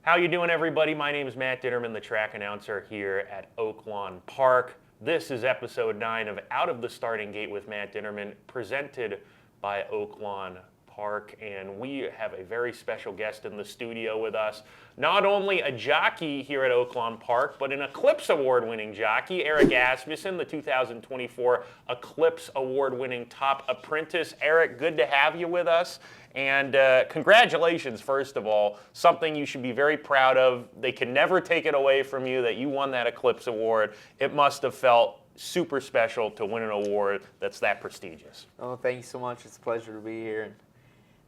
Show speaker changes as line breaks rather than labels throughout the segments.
How you doing, everybody? My name is Matt Dinerman, the track announcer here at Oaklawn Park. This is episode 9 of Out of the Starting Gate with Matt Dinerman, presented by Oaklawn Park, and we have a very special guest in the studio with us. Not only a jockey here at Oaklawn Park, but an Eclipse Award-winning jockey, Erik Asmussen, the 2024 Eclipse Award-winning top apprentice. Erik, good to have you with us. And congratulations, first of all. Something you should be very proud of. They can never take it away from you that you won that Eclipse Award. It must have felt super special to win an award that's that prestigious.
Oh, thank you so much. It's a pleasure to be here. And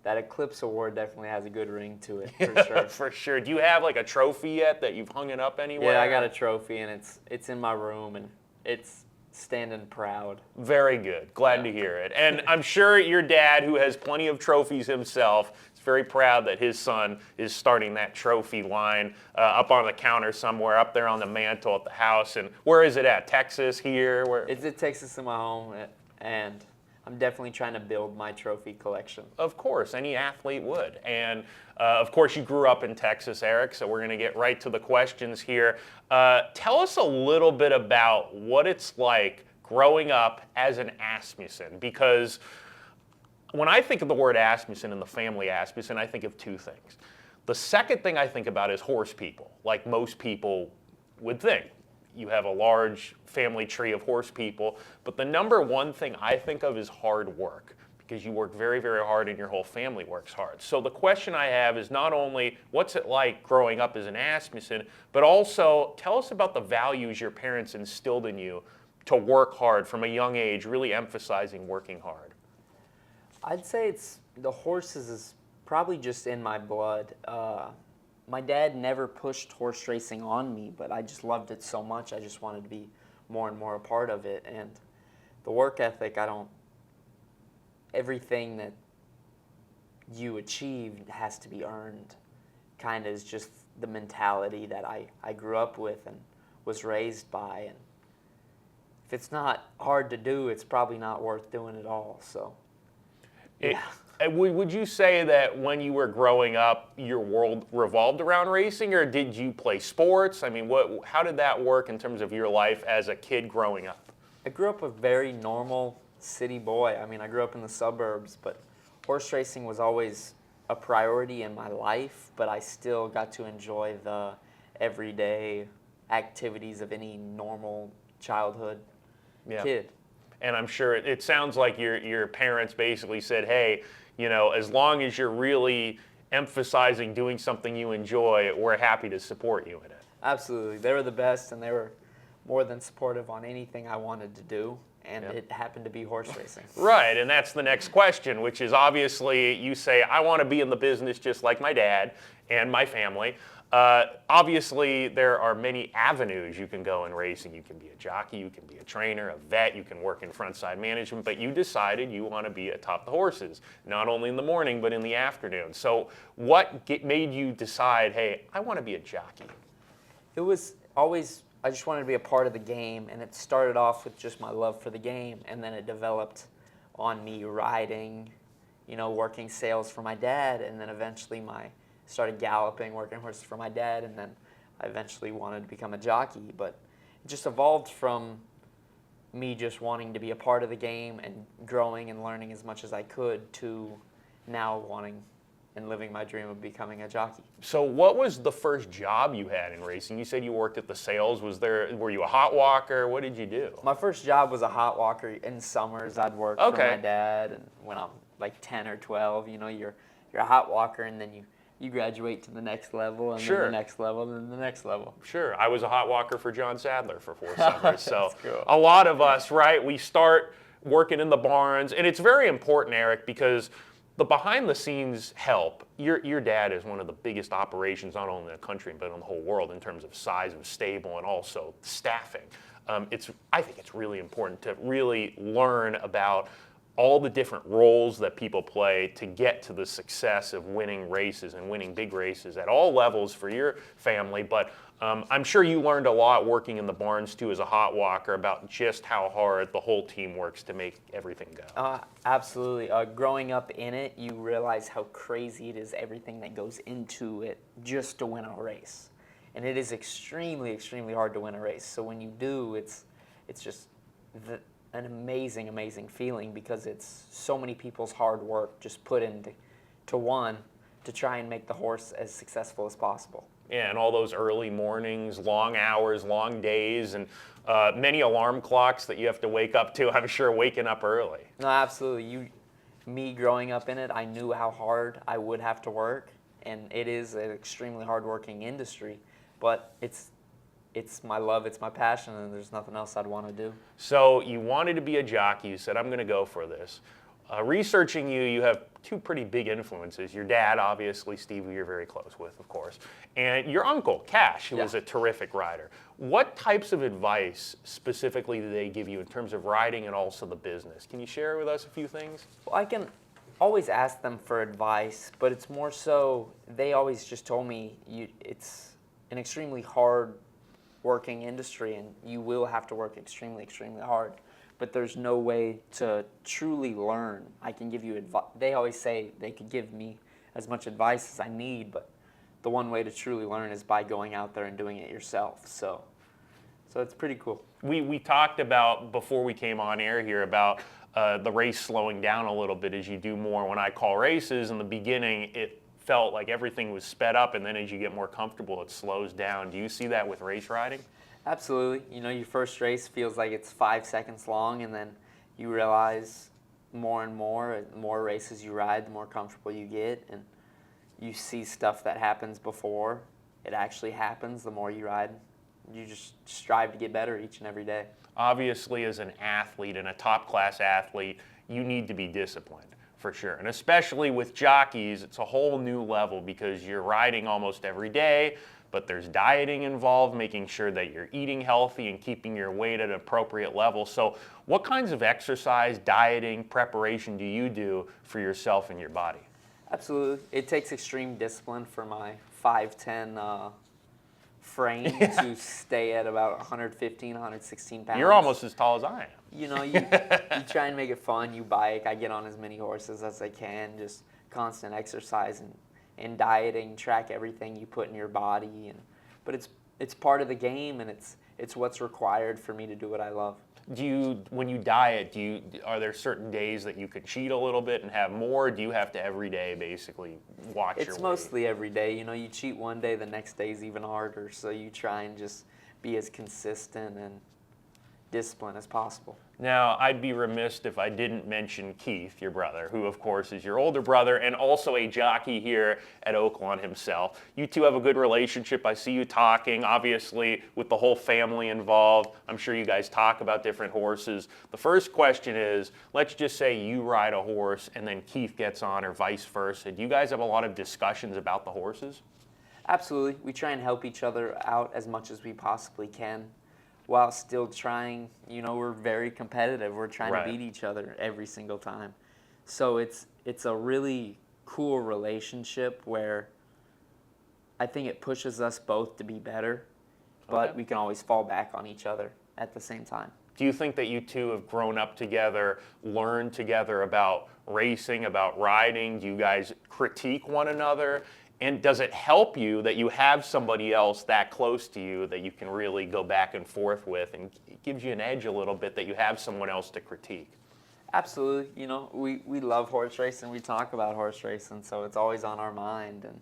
that Eclipse Award definitely has a good ring to it, for sure.
For sure. Do you have like a trophy yet that you've hung it up anywhere?
Yeah, I got a trophy, and it's in my room, and it's standing proud.
Very good. Glad to hear it. And I'm sure your dad, who has plenty of trophies himself, is very proud that his son is starting that trophy line up on the counter somewhere, up there on the mantle at the house. And where is it at? Texas, here? Where?
It's at Texas in my home, and I'm definitely trying to build my trophy collection.
Of course, any athlete would. And of course, you grew up in Texas, Erik, so we're going to get right to the questions here. Tell us a little bit about what it's like growing up as an Asmussen, because when I think of the word Asmussen and the family Asmussen, I think of two things. The second thing I think about is horse people, like most people would think. You have a large family tree of horse people, but the number one thing I think of is hard work, because you work very, very hard and your whole family works hard. So the question I have is not only what's it like growing up as an Asmussen, but also tell us about the values your parents instilled in you to work hard from a young age, really emphasizing working hard.
I'd say the horses is probably just in my blood. My dad never pushed horse racing on me, but I just loved it so much. I just wanted to be more and more a part of it. And the work ethic, everything that you achieve has to be earned, kind of is just the mentality that I grew up with and was raised by. And if it's not hard to do, it's probably not worth doing at all. So, yeah.
Would you say that when you were growing up, your world revolved around racing, or did you play sports? I mean, how did that work in terms of your life as a kid growing up?
I grew up a very normal city boy. I mean, I grew up in the suburbs, but horse racing was always a priority in my life, but I still got to enjoy the everyday activities of any normal childhood kid.
And I'm sure it sounds like your parents basically said, hey, you know, as long as you're really emphasizing doing something you enjoy, we're happy to support you in it.
Absolutely. They were the best, and they were more than supportive on anything I wanted to do, and it happened to be horse racing.
Right, and that's the next question, which is obviously you say, I want to be in the business just like my dad and my family. Obviously, there are many avenues you can go in racing. You can be a jockey, you can be a trainer, a vet, you can work in frontside management, but you decided you want to be atop the horses, not only in the morning, but in the afternoon. So what made you decide, hey, I want to be a jockey?
It was always, I just wanted to be a part of the game, and it started off with just my love for the game, and then it developed on me riding, working sales for my dad, and then eventually started galloping, working horses for my dad, and then I eventually wanted to become a jockey. But it just evolved from me just wanting to be a part of the game and growing and learning as much as I could to now wanting and living my dream of becoming a jockey.
So what was the first job you had in racing? You said you worked at the sales. Were you a hot walker? What did you do?
My first job was a hot walker. In summers, I'd work for my dad, and when I'm like 10 or 12, you're a hot walker, and then you graduate to the next level, and then the next level, and then the next level.
Sure. I was a hot walker for John Sadler for 4 summers. So
cool.
A lot of us, right, we start working in the barns. And it's very important, Erik, because the behind-the-scenes help. Your dad is one of the biggest operations, not only in the country, but in the whole world in terms of size of stable and also staffing. I think it's really important to really learn about all the different roles that people play to get to the success of winning races and winning big races at all levels for your family. But I'm sure you learned a lot working in the barns too as a hot walker about just how hard the whole team works to make everything go.
Absolutely. Growing up in it, you realize how crazy it is, everything that goes into it just to win a race. And it is extremely, extremely hard to win a race. So when you do, it's just an amazing, amazing feeling, because it's so many people's hard work just put into one to try and make the horse as successful as possible.
Yeah, and all those early mornings, long hours, long days, and many alarm clocks that you have to wake up to. I'm sure waking up early.
No, absolutely. Me growing up in it, I knew how hard I would have to work, and it is an extremely hard-working industry, but it's my love, it's my passion, and there's nothing else I'd want to do.
So you wanted to be a jockey. You said, I'm going to go for this. Researching you, you have two pretty big influences. Your dad, obviously, Steve, who you're very close with, of course, and your uncle, Cash, who was a terrific rider. What types of advice specifically do they give you in terms of riding and also the business? Can you share with us a few things?
Well, I can always ask them for advice, but it's more so they always just told me it's an extremely hard working industry, and you will have to work extremely, extremely hard. But there's no way to truly learn. I can give you advice. They always say they could give me as much advice as I need, but the one way to truly learn is by going out there and doing it yourself. So it's pretty cool.
We talked about, before we came on air here, about the race slowing down a little bit as you do more. When I call races, in the beginning, it felt like everything was sped up, and then as you get more comfortable, it slows down. Do you see that with race riding?
Absolutely. You know, your first race feels like it's 5 seconds long, and then you realize more and more, the more races you ride, the more comfortable you get, and you see stuff that happens before it actually happens. The more you ride, you just strive to get better each and every day.
Obviously, as an athlete and a top-class athlete, you need to be disciplined, for sure. And especially with jockeys, it's a whole new level because you're riding almost every day, but there's dieting involved, making sure that you're eating healthy and keeping your weight at an appropriate level. So what kinds of exercise, dieting, preparation do you do for yourself and your body?
Absolutely. It takes extreme discipline for my 5'10" frame to stay at about 115, 116 pounds.
You're almost as tall as I am.
You know, you try and make it fun. You bike. I get on as many horses as I can. Just constant exercise and dieting. Track everything you put in your body. But it's part of the game, and it's what's required for me to do what I love.
When you diet, are there certain days that you could cheat a little bit and have more? Or do you have to every day basically watch your weight?
It's mostly every day. You know, you cheat one day, the next day's even harder. So you try and just be as consistent and disciplined as possible.
Now, I'd be remiss if I didn't mention Keith, your brother, who of course is your older brother and also a jockey here at Oaklawn himself. You two have a good relationship. I see you talking, obviously, with the whole family involved. I'm sure you guys talk about different horses. The first question is, let's just say you ride a horse and then Keith gets on, or vice versa. Do you guys have a lot of discussions about the horses?
Absolutely. We try and help each other out as much as we possibly can, while still trying, you know, we're very competitive. We're trying to beat each other every single time. So it's a really cool relationship where I think it pushes us both to be better, but we can always fall back on each other at the same time.
Do you think that you two have grown up together, learned together about racing, about riding? Do you guys critique one another? And does it help you that you have somebody else that close to you that you can really go back and forth with, and it gives you an edge a little bit that you have someone else to critique?
Absolutely. You know, we love horse racing. We talk about horse racing, so it's always on our mind. And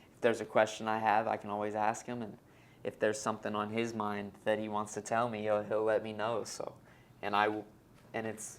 if there's a question I have, I can always ask him. And if there's something on his mind that he wants to tell me, he'll let me know. So, and it's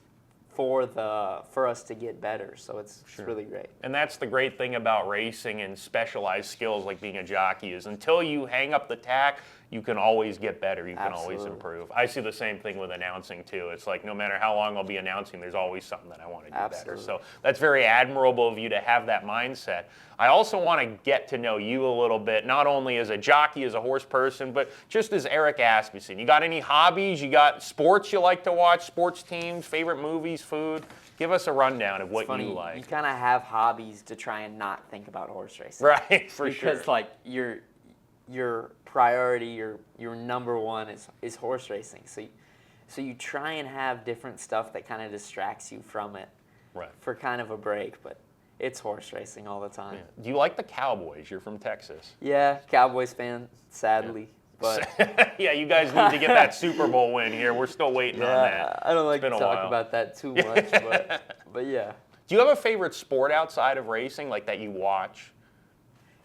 for us to get better, so it's really great.
And that's the great thing about racing and specialized skills like being a jockey is until you hang up the tack, you can always get better. You can always improve. I see the same thing with announcing too. It's like no matter how long I'll be announcing, there's always something that I want to do better. So that's very admirable of you to have that mindset. I also want to get to know you a little bit, not only as a jockey, as a horse person, but just as Erik Asmussen. You got any hobbies? You got sports you like to watch? Sports teams, favorite movies, food? Give us a rundown of what
It's funny,
you like.
you kind of have hobbies to try and not think about horse racing.
Right, for sure.
Because like your priority, your number one is horse racing. So you try and have different stuff that kind of distracts you from it
Right.
for kind of a break, but it's horse racing all the time.
Yeah. Do you like the Cowboys? You're from Texas.
Yeah, Cowboys fan, sadly. But
Yeah, you guys need to get that Super Bowl win here. We're still waiting on that.
I don't like
It's
to
been a
talk
while.
about that too much, but yeah.
Do you have a favorite sport outside of racing, like that you watch?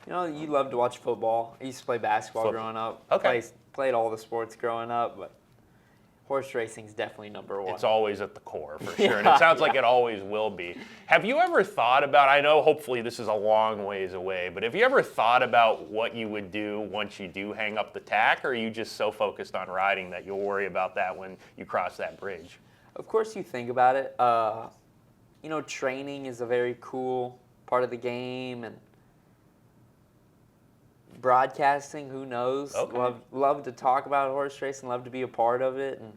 You know, you love to watch football. I used to play basketball growing up.
Okay.
Played all the sports growing up, but horse racing is definitely number one.
It's always at the core, for sure. And it sounds like it always will be. Have you ever thought about, I know hopefully this is a long ways away, but have you ever thought about what you would do once you do hang up the tack, or are you just so focused on riding that you'll worry about that when you cross that bridge?
Of course you think about it. You know, training is a very cool part of the game, and broadcasting, who knows?
Okay.
Love to talk about horse racing, love to be a part of it, and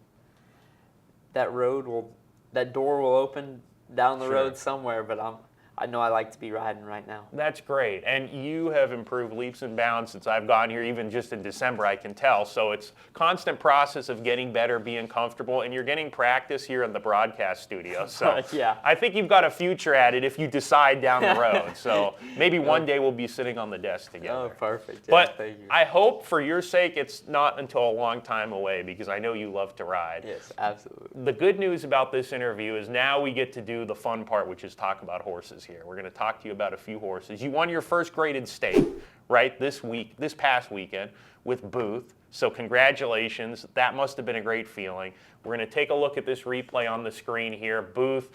that door will open down the
Sure.
road somewhere, but I know I like to be riding right now.
That's great. And you have improved leaps and bounds since I've gotten here, even just in December, I can tell. So it's constant process of getting better, being comfortable, and you're getting practice here in the broadcast studio. So
Yeah.
I think you've got a future at it if you decide down the road. So maybe one day we'll be sitting on the desk together.
Oh, perfect. Yeah,
But
thank you.
I hope for your sake it's not until a long time away, because I know you love to ride.
Yes, absolutely.
The good news about this interview is now we get to do the fun part, which is talk about horses here. We're going to talk to you about a few horses. You won your first graded stake, right, this past weekend with Booth. So congratulations. That must have been a great feeling. We're going to take a look at this replay on the screen here. Booth,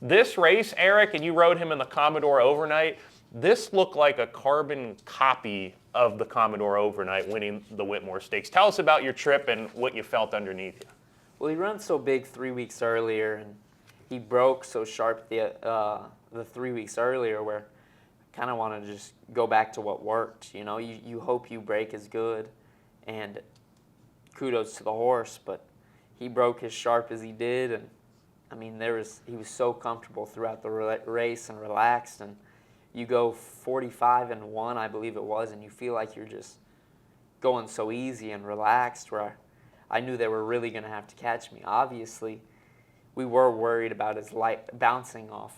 this race, Erik, and you rode him in the Commodore Overnight, this looked like a carbon copy of the Commodore Overnight winning the Whitmore Stakes. Tell us about your trip and what you felt underneath you.
Well, he ran so big 3 weeks earlier, and he broke so sharp the 3 weeks earlier, where I kind of want to just go back to what worked. You know, you hope you break as good, and kudos to the horse, but he broke as sharp as he did, and I mean, he was so comfortable throughout the race and relaxed, and you go 45-1, I believe it was, and you feel like you're just going so easy and relaxed, where I knew they were really going to have to catch me. Obviously, we were worried about his bouncing off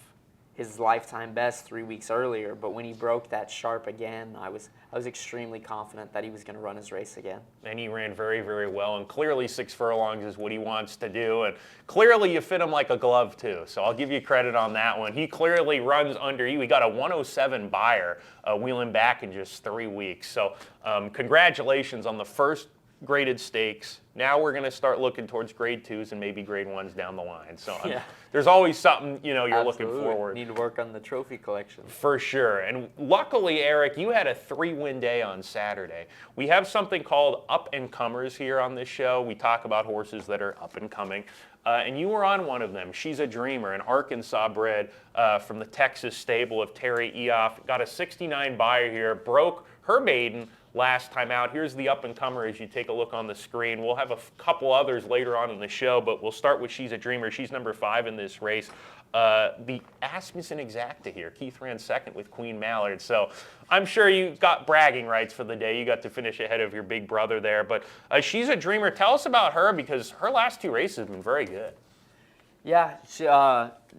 his lifetime best 3 weeks earlier, but when he broke that sharp again, I was extremely confident that he was going to run his race again.
And he ran very, very well, and clearly 6 furlongs is what he wants to do, and clearly you fit him like a glove too, so I'll give you credit on that one. He clearly runs under you. He got a 107 buyer wheeling back in just 3 weeks, so congratulations on the first graded stakes. Now we're going to start looking towards grade 2s and maybe grade 1s down the line. So
Yeah.
There's always something, you're
Absolutely.
looking forward.
Need to work on the trophy collection.
For sure. And luckily, Erik, you had a 3-win day on Saturday. We have something called up and comers here on this show. We talk about horses that are up and coming. And you were on one of them. She's a Dreamer, an Arkansas bred from the Texas stable of Terry Eoff. Got a 69 buyer here, broke her maiden last time out. Here's the up-and-comer as you take a look on the screen. We'll have a couple others later on in the show, but we'll start with She's a Dreamer. She's number 5 in this race. The Asmussen Exacta here. Keith ran second with Queen Mallard. So I'm sure you got bragging rights for the day. You got to finish ahead of your big brother there. But She's a Dreamer. Tell us about her, because her last 2 races have been very good.
Yeah, she,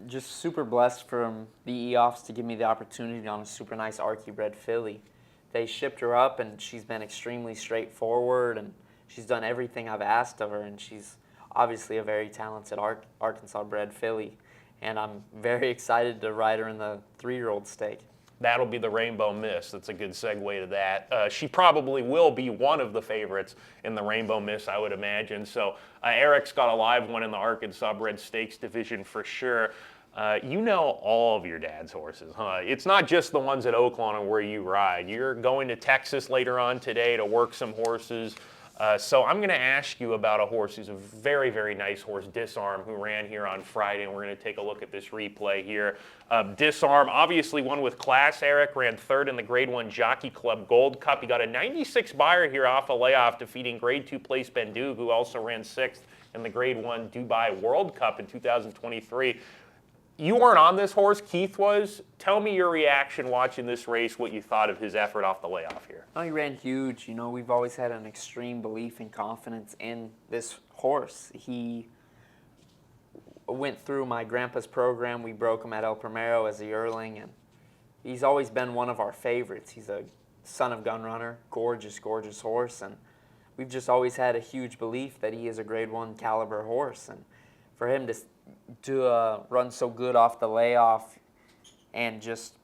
just super blessed from the Eoffs to give me the opportunity on a super nice Archie bred filly. They shipped her up, and she's been extremely straightforward, and she's done everything I've asked of her, and she's obviously a very talented Arkansas bred filly, and I'm very excited to ride her in the 3-year-old stake.
That'll be the Rainbow Miss. That's a good segue to that. She probably will be one of the favorites in the Rainbow Miss, I would imagine. So Erik's got a live one in the Arkansas bred stakes division for sure. You know all of your dad's horses, huh? It's not just the ones at Oaklawn and where you ride. You're going to Texas later on today to work some horses. So I'm going to ask you about a horse who's a very, very nice horse, Disarm, who ran here on Friday, and we're going to take a look at this replay here. Disarm, obviously won with class. Erik ran 3rd in the Grade 1 Jockey Club Gold Cup. He got a 96 buyer here off a layoff, defeating Grade 2 place Bendu, who also ran 6th in the Grade 1 Dubai World Cup in 2023. You weren't on this horse, Keith was. Tell me your reaction watching this race, what you thought of his effort off the layoff here.
Oh, he ran huge. You know, we've always had an extreme belief and confidence in this horse. He went through my grandpa's program. We broke him at El Primero as a yearling, and he's always been one of our favorites. He's a son of gun runner, gorgeous, gorgeous horse, and we've just always had a huge belief that he is a grade 1 caliber horse. And for him to run so good off the layoff, and just,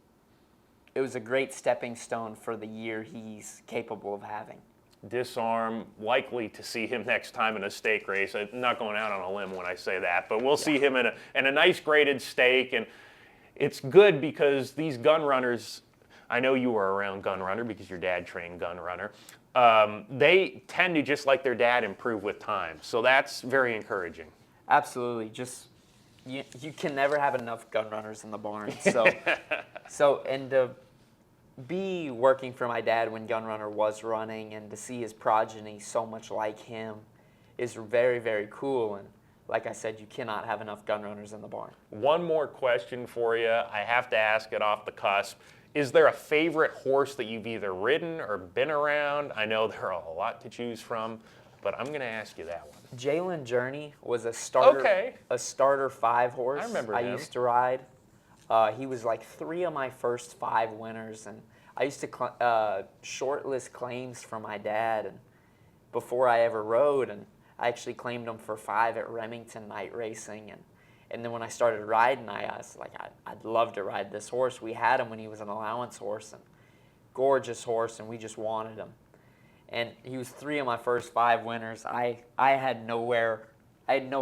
it was a great stepping stone for the year he's capable of having.
Disarm, likely to see him next time in a stake race. I'm not going out on a limb when I say that, but we'll see him in a nice graded stake. And it's good because these gun runners, I know you were around gun runner because your dad trained gun runner. They tend to, just like their dad, improve with time. So that's very encouraging.
Absolutely. Just you can never have enough gun runners in the barn. So and to be working for my dad when gun runner was running, and to see his progeny so much like him is very, very cool. And like I said, you cannot have enough gun runners in the barn.
One more question for you. I have to ask it off the cusp. Is there a favorite horse that you've either ridden or been around? I know there are a lot to choose from, but I'm going to ask you that one.
Jalen Journey was a starter 5 horse.
I remember him.
Used to ride. He was like 3 of my first 5 winners, and I used to shortlist claims for my dad, and before I ever rode, and I actually claimed him for 5 at Remington night racing, and then when I started riding, I was like, I'd love to ride this horse. We had him when he was an allowance horse, and gorgeous horse, and we just wanted him. And he was 3 of my first 5 winners. I had no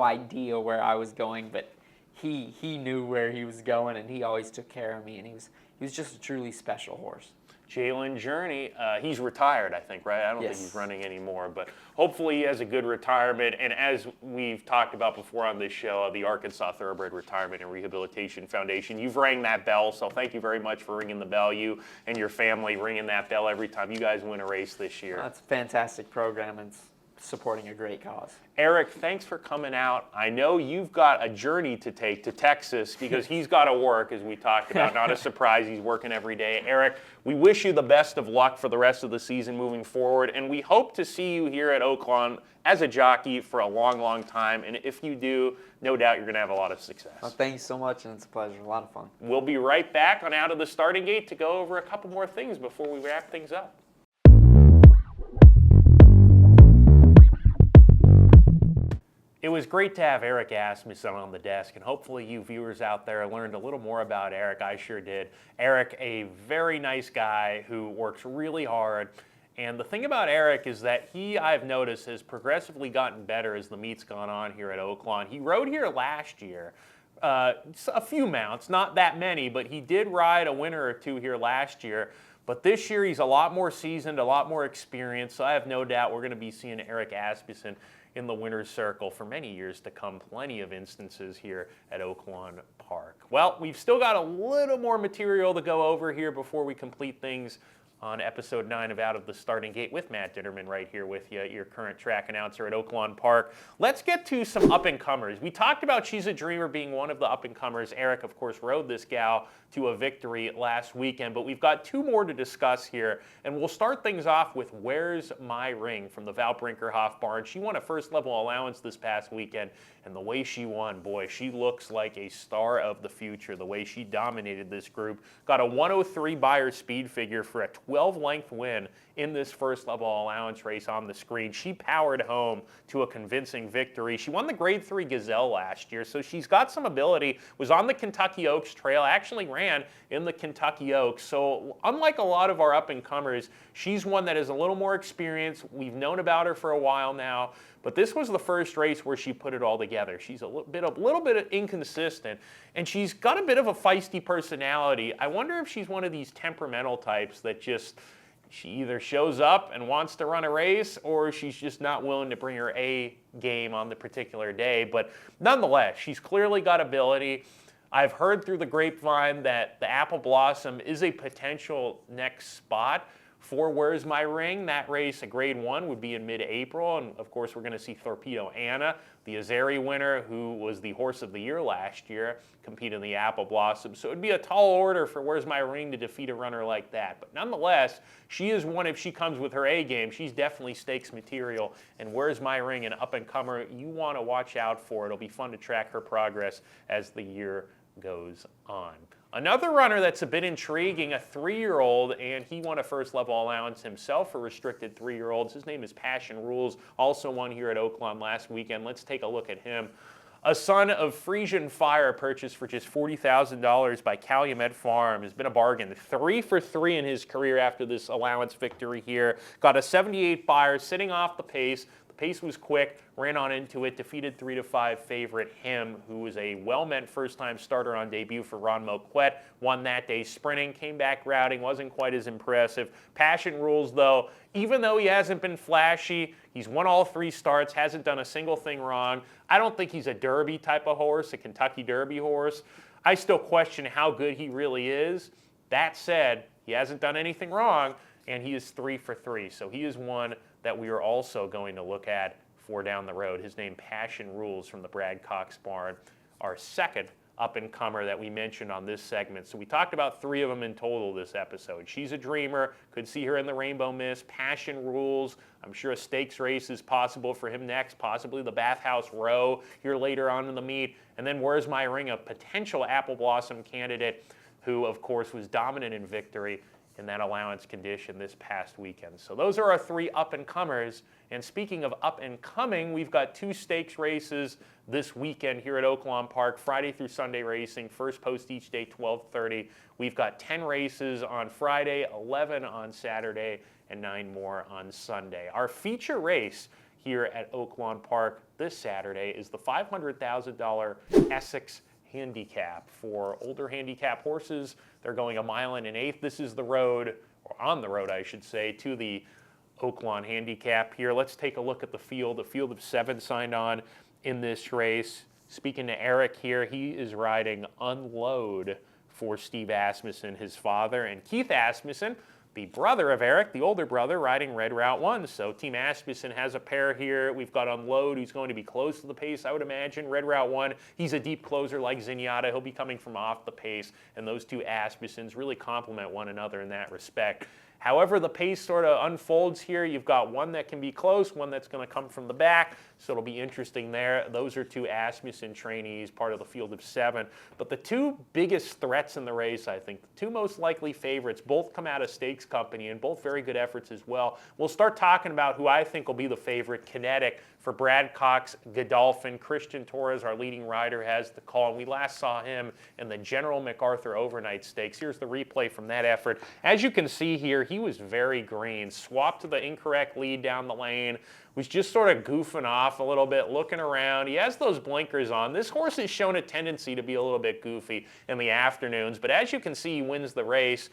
idea where I was going, but he knew where he was going, and he always took care of me, and he was just a truly special horse.
Jalen Journey, he's retired, I think, right? I don't think he's running anymore, but hopefully he has a good retirement. And as we've talked about before on this show, the Arkansas Thoroughbred Retirement and Rehabilitation Foundation, you've rang that bell, so thank you very much for ringing the bell. You and your family ringing that bell every time you guys win a race this year.
That's a fantastic program, and supporting a great cause.
Erik, thanks for coming out. I know you've got a journey to take to Texas because he's got to work, as we talked about. Not a surprise, he's working every day. Erik, we wish you the best of luck for the rest of the season moving forward, and we hope to see you here at Oaklawn as a jockey for a long, long time. And if you do, no doubt you're going to have a lot of success.
Well, thank you so much, and it's a pleasure. A lot of fun.
We'll be right back on Out of the Starting Gate to go over a couple more things before we wrap things up. It was great to have Erik Asmussen on the desk, and hopefully you viewers out there learned a little more about Erik. I sure did. Erik, a very nice guy who works really hard. And the thing about Erik is that he, I've noticed, has progressively gotten better as the meet's gone on here at Oaklawn. He rode here last year, a few mounts, not that many, but he did ride a winner or two here last year. But this year he's a lot more seasoned, a lot more experienced, so I have no doubt we're going to be seeing Erik Asmussen in the winner's circle for many years to come. Plenty of instances here at Oaklawn Park. Well, we've still got a little more material to go over here before we complete things on episode 9 of Out of the Starting Gate with Matt Dinerman right here with you, your current track announcer at Oaklawn Park. Let's get to some up-and-comers. We talked about She's a Dreamer being one of the up-and-comers. Erik, of course, rode this gal to a victory last weekend, but we've got 2 more to discuss here, and we'll start things off with Where's My Ring from the Val Brinkerhoff barn. She won a first-level allowance this past weekend, and the way she won, boy, she looks like a star of the future. The way she dominated this group, got a 103 Beyer speed figure for a 12-length win in this first-level allowance race on the screen. She powered home to a convincing victory. She won the Grade 3 Gazelle last year, so she's got some ability, was on the Kentucky Oaks trail, actually ran in the Kentucky Oaks. So unlike a lot of our up-and-comers, she's one that is a little more experienced. We've known about her for a while now, but this was the first race where she put it all together. She's a little bit inconsistent, and she's got a bit of a feisty personality. I wonder if she's one of these temperamental types that just, she either shows up and wants to run a race, or she's just not willing to bring her A game on the particular day. But nonetheless, she's clearly got ability. I've heard through the grapevine that the Apple Blossom is a potential next spot For Where's My Ring, that race at Grade 1 would be in mid-April, and of course we're going to see Torpedo Anna, the Azeri winner, who was the Horse of the Year last year, compete in the Apple Blossom. So it would be a tall order for Where's My Ring to defeat a runner like that. But nonetheless, she is one, if she comes with her A game, she's definitely stakes material. And Where's My Ring, an up-and-comer you want to watch out for. It'll be fun to track her progress as the year goes on. Another runner that's a bit intriguing, a 3-year-old, and he won a first level allowance himself for restricted 3-year-olds. His name is Passion Rules, also won here at Oaklawn last weekend. Let's take a look at him. A son of Frisian Fire, purchased for just $40,000 by Calumet Farm, has been a bargain. 3 for 3 in his career after this allowance victory here. Got a 78 Beyer, sitting off the pace. The pace was quick, ran on into it, defeated 3-5 favorite Him, who was a well-meant first-time starter on debut for Ron Moquette. Won that day sprinting, came back routing, wasn't quite as impressive. Passion Rules, though, even though he hasn't been flashy, he's won all 3 starts, hasn't done a single thing wrong. I don't think he's a Derby type of horse, a Kentucky Derby horse. I still question how good he really is. That said, he hasn't done anything wrong, and he is 3 for 3. So he is one that we are also going to look at for down the road. His name, Passion Rules, from the Brad Cox barn, our second up-and-comer that we mentioned on this segment. So we talked about 3 of them in total this episode. She's a Dreamer, could see her in the Rainbow Mist. Passion Rules, I'm sure a stakes race is possible for him next, possibly the Bathhouse Row here later on in the meet. And then Where's My Ring, a potential Apple Blossom candidate who, of course, was dominant in victory in that allowance condition this past weekend. So those are our 3 up-and-comers. And speaking of up-and-coming, we've got 2 stakes races this weekend here at Oaklawn Park, Friday through Sunday racing, first post each day, 12:30. We've got 10 races on Friday, 11 on Saturday, and 9 more on Sunday. Our feature race here at Oaklawn Park this Saturday is the $500,000 Essex handicap for older handicap horses. They're going 1 1/8 miles. This is the road, or on the road I should say, to the Oaklawn handicap here. Let's take a look at the field. A field of 7 signed on in this race. Speaking to Erik here, he is riding Unload for Steve Asmussen, his father, and Keith Asmussen, the brother of Erik, the older brother, riding Red Route 1. So Team Asmussen has a pair here. We've got Unload, who's going to be close to the pace, I would imagine. Red Route 1, he's a deep closer like Zenyatta. He'll be coming from off the pace, and those 2 Asmussens really complement one another in that respect. However the pace sort of unfolds here, you've got one that can be close, one that's going to come from the back, so it'll be interesting there. Those are 2 Asmussen trainees, part of the field of 7. But the 2 biggest threats in the race, I think, the 2 most likely favorites, both come out of Stakes Company and both very good efforts as well. We'll start talking about who I think will be the favorite, Kinetic, for Brad Cox, Godolphin. Christian Torres, our leading rider, has the call, and we last saw him in the General MacArthur Overnight Stakes. Here's the replay from that effort. As you can see here, he was very green, swapped to the incorrect lead down the lane, was just sort of goofing off a little bit, looking around. He has those blinkers on. This horse has shown a tendency to be a little bit goofy in the afternoons, but as you can see, he wins the race.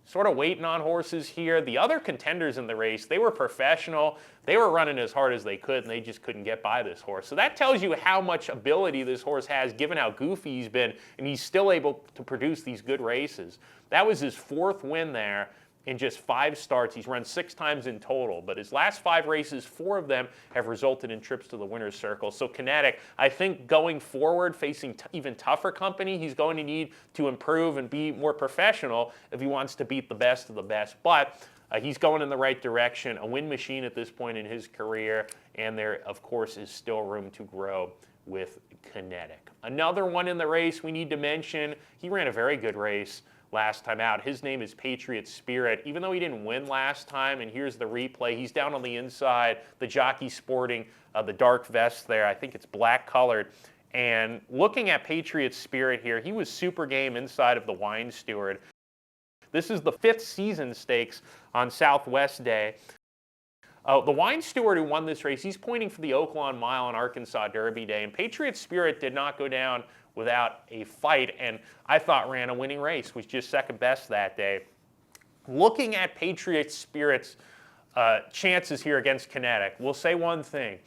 Sort of waiting on horses here. The other contenders in the race, they were professional. They were running as hard as they could, and they just couldn't get by this horse. So that tells you how much ability this horse has, given how goofy he's been, and he's still able to produce these good races. That was his 4th win there in just 5 starts. He's run 6 times in total, but his last 5 races, 4 of them have resulted in trips to the winner's circle. So Kinetic, I think going forward, facing even tougher company, he's going to need to improve and be more professional if he wants to beat the best of the best. But he's going in the right direction, a win machine at this point in his career, and there, of course, is still room to grow with Kinetic. Another one in the race we need to mention, he ran a very good race last time out. His name is Patriot Spirit. Even though he didn't win last time, and here's the replay, he's down on the inside, the jockey sporting the dark vest there. I think it's black colored. And looking at Patriot Spirit here, he was super game inside of the Wine Steward. This is the 5th season stakes on Southwest Day. The Wine Steward who won this race, he's pointing for the Oaklawn Mile on Arkansas Derby Day, and Patriot Spirit did not go down without a fight, and I thought ran a winning race, was just second best that day. Looking at Patriot Spirit's chances here against Kinetic, we'll say one thing.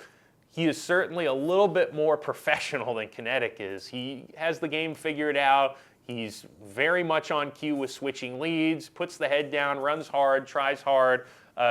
He is certainly a little bit more professional than Kinetic is. He has the game figured out. He's very much on cue with switching leads, puts the head down, runs hard, tries hard.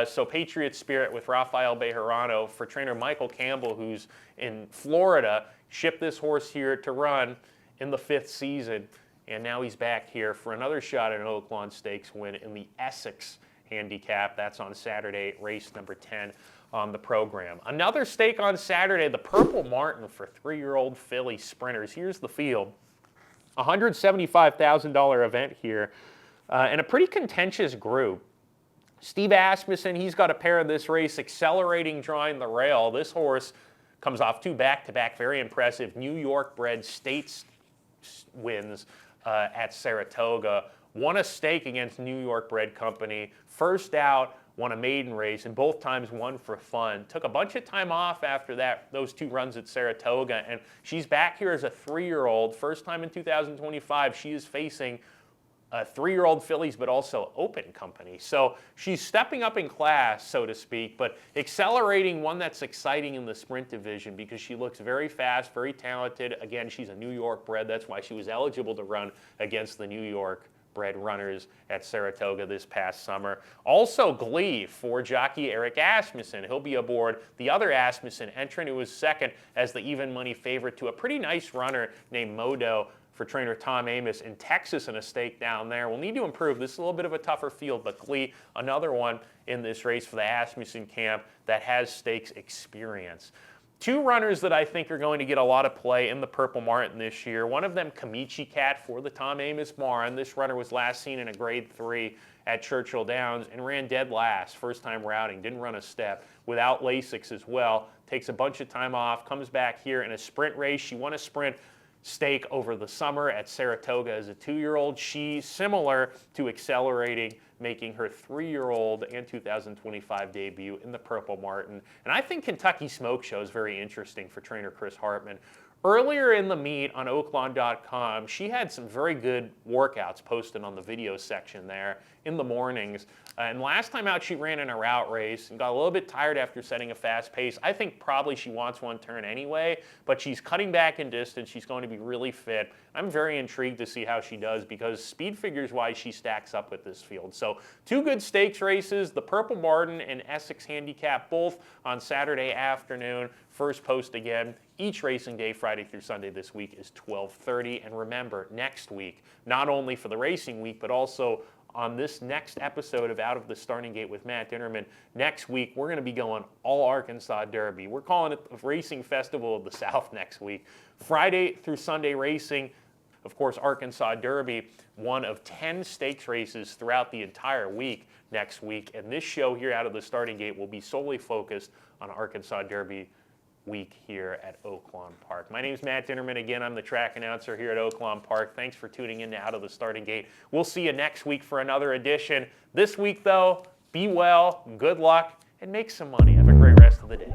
So Patriot Spirit with Rafael Bejarano for trainer Michael Campbell, who's in Florida, shipped this horse here to run in the 5th season. And now he's back here for another shot at an Oaklawn Stakes win in the Essex handicap. That's on Saturday, race number 10 on the program. Another stake on Saturday, the Purple Martin for 3-year-old filly sprinters. Here's the field. $175,000 event here, and a pretty contentious group. Steve Asmussen, he's got a pair of this race, Accelerating, drawing the rail. This horse comes off 2 back-to-back very impressive New York-bred stakes wins at Saratoga. Won a stake against New York-bred company. First out, won a maiden race, and both times won for fun. Took a bunch of time off after those 2 runs at Saratoga, and she's back here as a 3-year-old. First time in 2025, she is facing 3-year-old fillies, but also open company. So she's stepping up in class, so to speak, but Accelerating, one that's exciting in the sprint division because she looks very fast, very talented. Again, she's a New York bred. That's why she was eligible to run against the New York bred runners at Saratoga this past summer. Also Glee for jockey Erik Asmussen. He'll be aboard the other Asmussen entrant who was second as the even money favorite to a pretty nice runner named Modo for trainer Tom Amoss in Texas in a stake down there. We'll need to improve. This is a little bit of a tougher field, but Glee, another one in this race for the Asmussen camp that has stakes experience. 2 runners that I think are going to get a lot of play in the Purple Martin this year. One of them, Kamichi Cat for the Tom Amoss barn. This runner was last seen in a grade 3 at Churchill Downs and ran dead last, first time routing, didn't run a step, without Lasix as well. Takes a bunch of time off, comes back here in a sprint race. She won a sprint stake over the summer at Saratoga as a 2-year-old. She's similar to Accelerating, making her 3-year-old and 2025 debut in the Purple Martin. And I think Kentucky Smoke Show is very interesting for trainer Chris Hartman. Earlier in the meet on Oaklawn.com, she had some very good workouts posted on the video section there in the mornings. And last time out, she ran in a route race and got a little bit tired after setting a fast pace. I think probably she wants one turn anyway, but she's cutting back in distance. She's going to be really fit. I'm very intrigued to see how she does because speed figures-wise, she stacks up with this field. So 2 good stakes races, the Purple Martin and Essex Handicap, both on Saturday afternoon. First post again, each racing day, Friday through Sunday this week, is 12:30. And remember, next week, not only for the racing week, but also on this next episode of Out of the Starting Gate with Matt Dinerman, next week we're going to be going all Arkansas Derby. We're calling it the Racing Festival of the South next week. Friday through Sunday racing, of course, Arkansas Derby, one of 10 stakes races throughout the entire week next week. And this show here, Out of the Starting Gate, will be solely focused on Arkansas Derby week here at Oaklawn Park. My name is Matt Dinerman. Again, I'm the track announcer here at Oaklawn Park. Thanks for tuning in to Out of the Starting Gate. We'll see you next week for another edition. This week, though, be well, good luck, and make some money. Have a great rest of the day.